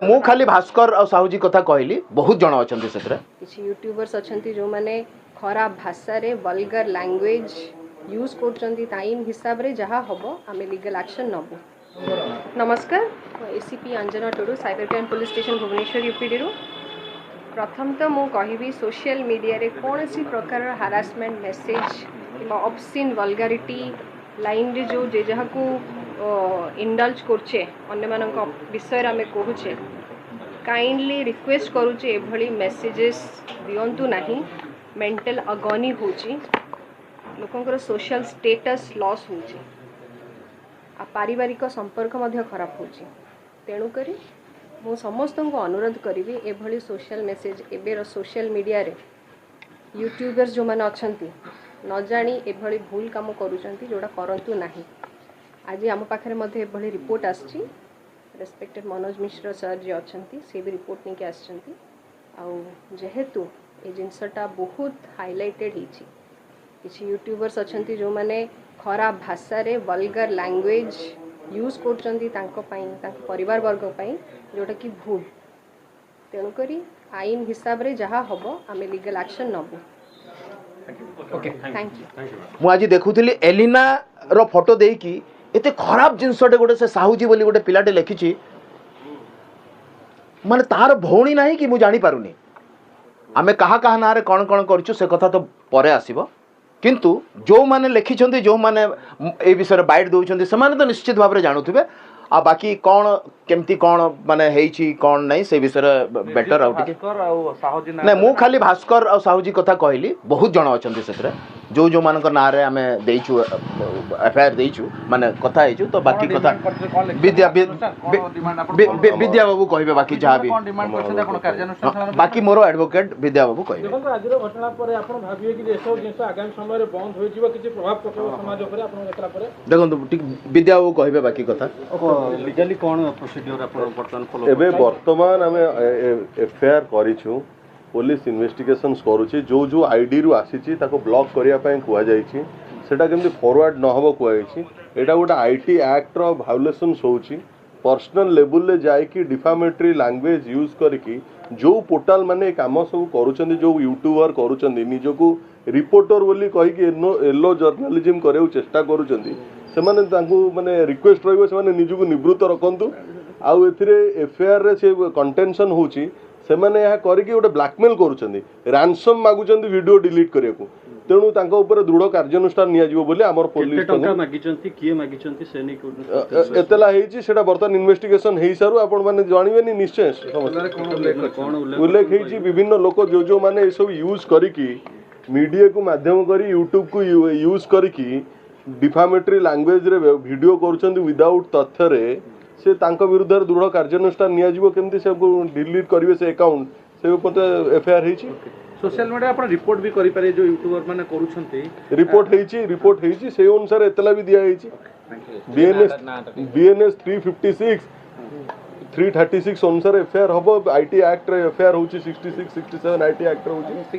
मु खाली भास्कर और साहू जी कथा कहली बहुत जन अच्छा किसी यूट्यूबर्स अच्छा जो मैंने खराब भाषा रे वल्गर लैंग्वेज यूज कर हिसाब रे जहाँ हम आम लीगल एक्शन नबू। नमस्कार, ACP Anjana Tudu cyber crime police station Bhubaneswar UPD रू। प्रथम तो मु कहि सोशल मीडिया रे कौन सी प्रकार हारासमेंट मेसेज कि ऑब्सीन वल्गारिटी लाइन रे जो जे जहाँ को इंडल्ज करछे अन्य मानक विषय आम कहूचे काइंडली रिक्वेस्ट करुचे एभली मेसेजेस दियंतु नहीं। मेंटल अगनी होची, लोकंकर सोशल स्टेटस लॉस होची, आ पारिवारिक संपर्क मध्य खराब होची। तेणु करी मु समस्त को अनुरोध करी एभली सोशल मेसेज एबेर सोशल मीडिया रे यूट्यूबर्स जो माने अछंती न जानी एभली भूल काम करूचंती जोड़ा करंतु नहीं। आज आम पाखरे मध्य एभली रिपोर्ट आछि। रेस्पेक्टेड मनोज मिश्र सर जी अच्छा से भी रिपोर्ट नहीं आसछंती। आउ जेहेतु ये जिनसटा बहुत हाइलाइटेड होती किसी यूट्यूबर्स अच्छा जो मैंने खराब भाषा रे वल्गर लैंग्वेज यूज कर परिवार वर्ग जोटा कि भूल। तेणुक आईन हिसाब रे जहाँ हम आम लीगल एक्शन नबू। Thank you. मुझे देखुली एलिना रो फोटो देकी एते खराब जिनसटे गोटे से साहूजी बोली गोटे पिलाटे लिखिची माने तार भौणी नहीं कि मु जानी पारुनी। आमे कहा कहा ना रे कौन कौन करछु से कथा तो परे आसीबो, किंतु जो माने लिखिछंती जो माने ए विषय बाइट दउछंती से माने तो निश्चित भाव रे जानुथिबे। आ बाकी कौन केमती कौन माने हेइची कौन नहीं से विषय बेटर आउट के नहीं मु खाली भास्कर और साहू जी कथा कहली बहुत जन अच्छा से जो जो मान ना रे आमे देइछु एफआईआर देइछु माने कथा हेइछु। तो बाकी कथा विद्या विद्या बाबू कहबे बाकी जहाँ भी बाकी मोर एडवोकेट विद्या बाबू कहबे। देखो आज घटना पर आपण भाबिए कि एसो जिंस आगामी समय रे बंद होई जीव किछि प्रभाव पकेबो समाज ऊपर आपण एकरा पर देखो ठीक विद्या बाबू कहबे बाकी कथा लीगली कोन प्रोसीजर आपण वर्तमान फॉलो एबे वर्तमान आमे एफआईआर करिछु। पुलिस इन्वेस्टिगेशंस करूची जो जो आईडी रु आसीची ताको ब्लॉक करिया पय कुआ जाईची सेटा केमति फॉरवर्ड न हबो कुआ जाईची। एटा गोटा आईटी एक्ट रो वायोलेशंस होची। पर्सनल लेवल ले जाय कि डिफामेटरी लैंग्वेज यूज करके जो पोर्टल माने काम सब करूचंदी जो यूट्यूबर करूचंदी निजको रिपोर्टर बोली कहि कि येलो जर्नलिज्म करेउ चेष्टा करूचंदी से माने तांको माने रिक्वेस्ट रहइबो से माने निजको निवृत्त रखंतु। आउ एथिरे एफआईआर रे से कंटेंशन होची से माने यह करके गोटे ब्लैकमेल करूचंदी रैंसम मागुचंदी वीडियो डिलीट करियाकू। तेणु तांको ऊपर दृढ़ कार्यानुष्ठान निया जिवो बोली हमर पुलिस टंका मागिचंती किए मागिचंती से नै एतला हेची सेटा बर्तमान इन्वेस्टिगेशन हेई सारू आपण माने जानिबेनी निश्चय उल्लेख हेची विभिन्न लोक जो जो माने ए सब यूज करिकी मीडिया को माध्यम करी यूट्यूब को यूज करिकी डिफामेटरी लैंग्वेज रे वीडियो करूचंदी विदाउट तथ्य रे से तांको विरुद्ध दृढ़ कार्यानुष्ठान निया जिवो केमति से डिलीट करिवे से अकाउंट से पते एफआईआर हेची। सोशल मीडिया आपण रिपोर्ट भी करि पारे जो यूट्यूबर माने करूछंती रिपोर्ट हेची से अनुसार एतला भी दिया हेची। बीएनएस 356 336 अनुसार एफआईआर हबो। आईटी एक्ट रे एफआईआर होची 66 67 आईटी एक्ट रे होची।